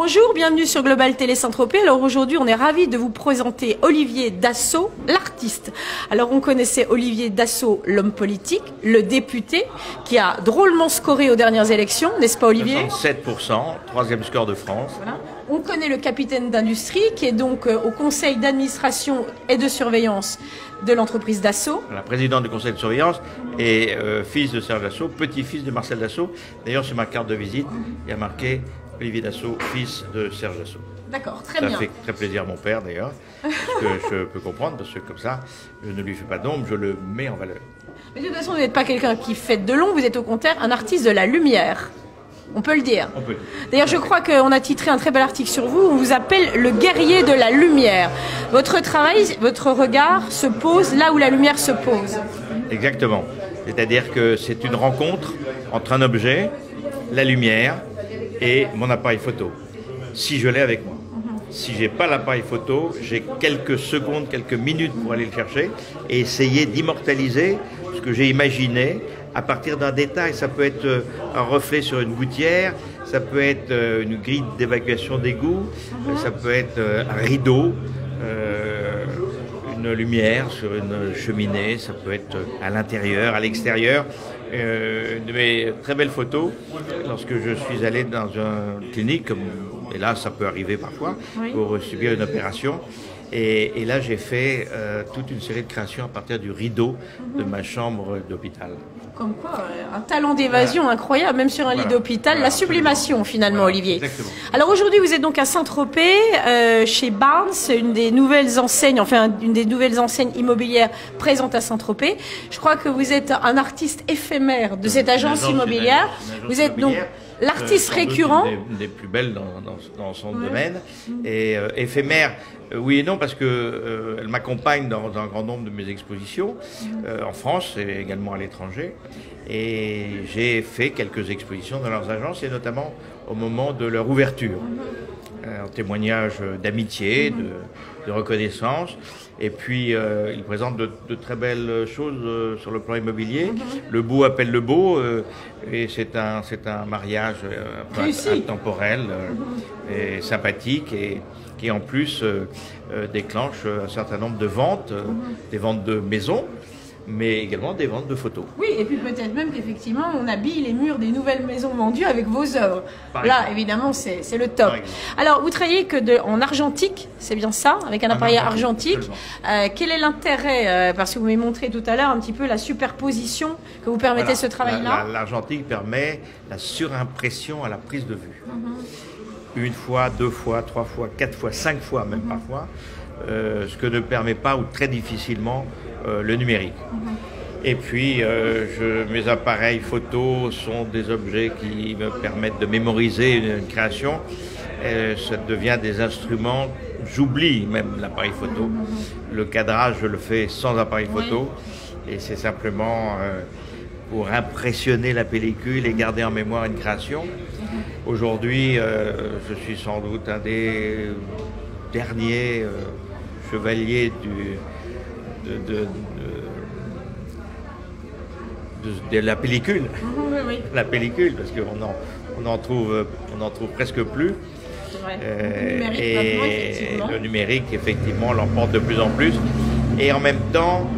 Bonjour, bienvenue sur Global Télé Saint-Tropez. Alors aujourd'hui, on est ravis de vous présenter Olivier Dassault, l'artiste. Alors on connaissait Olivier Dassault, l'homme politique, le député, qui a drôlement scoré aux dernières élections, n'est-ce pas Olivier? 67%, troisième score de France. Voilà. On connaît le capitaine d'industrie, qui est donc au conseil d'administration et de surveillance de l'entreprise Dassault. La présidente du conseil de surveillance est fils de Serge Dassault, petit-fils de Marcel Dassault. D'ailleurs, sur ma carte de visite, il y a marqué Olivier Dassault, fils de Serge Dassault. D'accord, très bien. Ça fait très plaisir à mon père d'ailleurs, ce que je peux comprendre, parce que comme ça, je ne lui fais pas d'ombre, je le mets en valeur. Mais de toute façon, vous n'êtes pas quelqu'un qui fait de l'ombre, vous êtes au contraire un artiste de la lumière. On peut le dire. On peut. D'ailleurs, je crois qu'on a titré un très bel article sur vous. On vous appelle le guerrier de la lumière. Votre travail, votre regard se pose là où la lumière se pose. Exactement. C'est-à-dire que c'est une rencontre entre un objet, la lumière et mon appareil photo. Si je l'ai avec moi. Si j'ai pas l'appareil photo, j'ai quelques secondes, quelques minutes pour aller le chercher et essayer d'immortaliser ce que j'ai imaginé à partir d'un détail. Ça peut être un reflet sur une gouttière, ça peut être une grille d'évacuation d'égout, ça peut être un rideau, une lumière sur une cheminée, ça peut être à l'intérieur, à l'extérieur. De mes très belles photos, lorsque je suis allé dans une clinique, et là ça peut arriver parfois, oui, pour subir une opération. Et là, j'ai fait toute une série de créations à partir du rideau de ma chambre d'hôpital. Comme quoi, un talent d'évasion incroyable, même sur un lit d'hôpital, la sublimation finalement, Olivier. Exactement. Alors aujourd'hui, vous êtes donc à Saint-Tropez, chez Barnes, une des nouvelles enseignes, enfin une des nouvelles enseignes immobilières présentes à Saint-Tropez. Je crois que vous êtes un artiste éphémère de cette agence immobilière. Vous êtes donc l'artiste récurrent. Des plus belles dans son domaine. Et éphémère, oui et non, parce que elle m'accompagne dans un grand nombre de mes expositions, en France et également à l'étranger. Et j'ai fait quelques expositions dans leurs agences, et notamment au moment de leur ouverture. En témoignage d'amitié, de reconnaissance. Et puis, ils présentent de très belles choses sur le plan immobilier. Le beau appelle le beau, et c'est un mariage un peu intemporel et sympathique, et qui en plus déclenche un certain nombre de ventes, des ventes de maisons, mais également des ventes de photos. Oui, et puis peut-être même qu'effectivement, on habille les murs des nouvelles maisons vendues avec vos œuvres. Là, évidemment, c'est le top. Alors, vous travaillez en argentique, c'est bien ça, avec un appareil argentique. Quel est l'intérêt, parce que vous m'avez montré tout à l'heure un petit peu la superposition que vous permettez ce travail-là. L'argentique permet la surimpression à la prise de vue. Une fois, deux fois, trois fois, quatre fois, cinq fois même parfois, ce que ne permet pas ou très difficilement le numérique. Et puis, mes appareils photo sont des objets qui me permettent de mémoriser une création. Ça devient des instruments, j'oublie même l'appareil photo. Le cadrage, je le fais sans appareil photo. Et c'est simplement pour impressionner la pellicule et garder en mémoire une création. Aujourd'hui, je suis sans doute un des derniers chevaliers de la pellicule. La pellicule, parce qu'on en trouve presque plus. Et le numérique, effectivement, l'emporte de plus en plus. Et en même temps,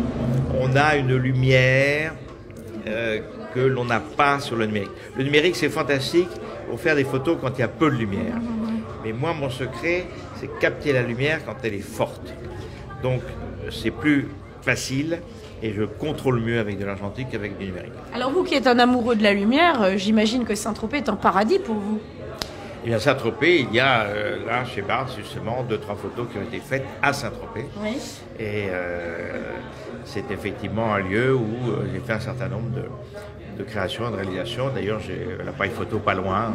on a une lumière que l'on n'a pas sur le numérique. Le numérique, c'est fantastique pour faire des photos quand il y a peu de lumière. Mais moi, mon secret, c'est capter la lumière quand elle est forte. Donc, c'est plus facile et je contrôle mieux avec de l'argentique qu'avec du numérique. Alors vous qui êtes un amoureux de la lumière, j'imagine que Saint-Tropez est un paradis pour vous. Eh bien, Saint-Tropez, il y a là, chez Barnes, justement, 2-3 photos qui ont été faites à Saint-Tropez. Oui. Et c'est effectivement un lieu où j'ai fait un certain nombre de créations, de réalisations. D'ailleurs, j'ai l'appareil photo pas loin,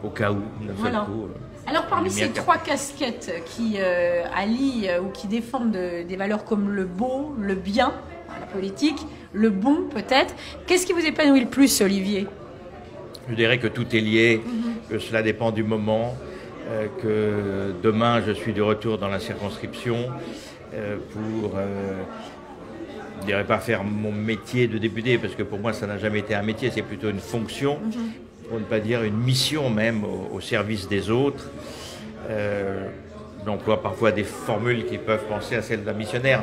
au cas où, d'un seul coup. Alors, parmi ces trois casquettes qui allient ou qui défendent des valeurs comme le beau, le bien, la politique, le bon peut-être, qu'est-ce qui vous épanouit le plus, Olivier? Je dirais que tout est lié, que cela dépend du moment, que demain je suis de retour dans la circonscription pour, je ne dirais pas faire mon métier de député, parce que pour moi ça n'a jamais été un métier, c'est plutôt une fonction. pour ne pas dire une mission même au service des autres. J'emploie parfois des formules qui peuvent penser à celles d'un missionnaire.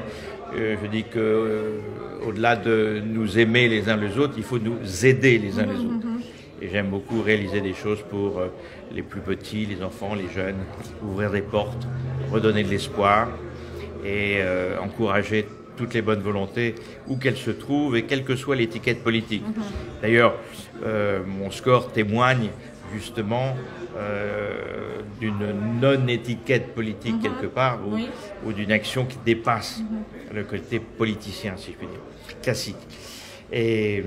Je dis que au-delà de nous aimer les uns les autres, il faut nous aider les uns les autres. Et j'aime beaucoup réaliser des choses pour les plus petits, les enfants, les jeunes, ouvrir des portes, redonner de l'espoir et encourager toutes les bonnes volontés, où qu'elles se trouvent et quelle que soit l'étiquette politique. D'ailleurs, mon score témoigne justement d'une non-étiquette politique quelque part, ou d'une action qui dépasse le côté politicien, si je puis dire, classique. Et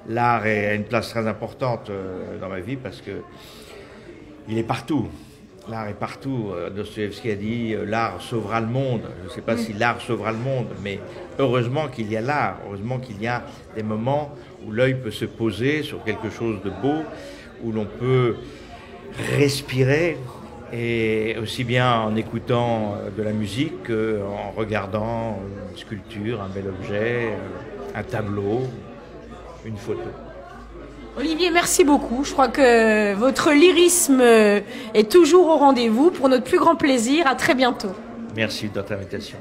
l'art a une place très importante dans ma vie parce que il est partout. L'art est partout. Dostoïevski a dit « l'art sauvera le monde ». Je ne sais pas si l'art sauvera le monde, mais heureusement qu'il y a l'art. Heureusement qu'il y a des moments où l'œil peut se poser sur quelque chose de beau, où l'on peut respirer, et aussi bien en écoutant de la musique qu'en regardant une sculpture, un bel objet, un tableau, une photo. Olivier, merci beaucoup. Je crois que votre lyrisme est toujours au rendez-vous. Pour notre plus grand plaisir, à très bientôt. Merci de votre invitation.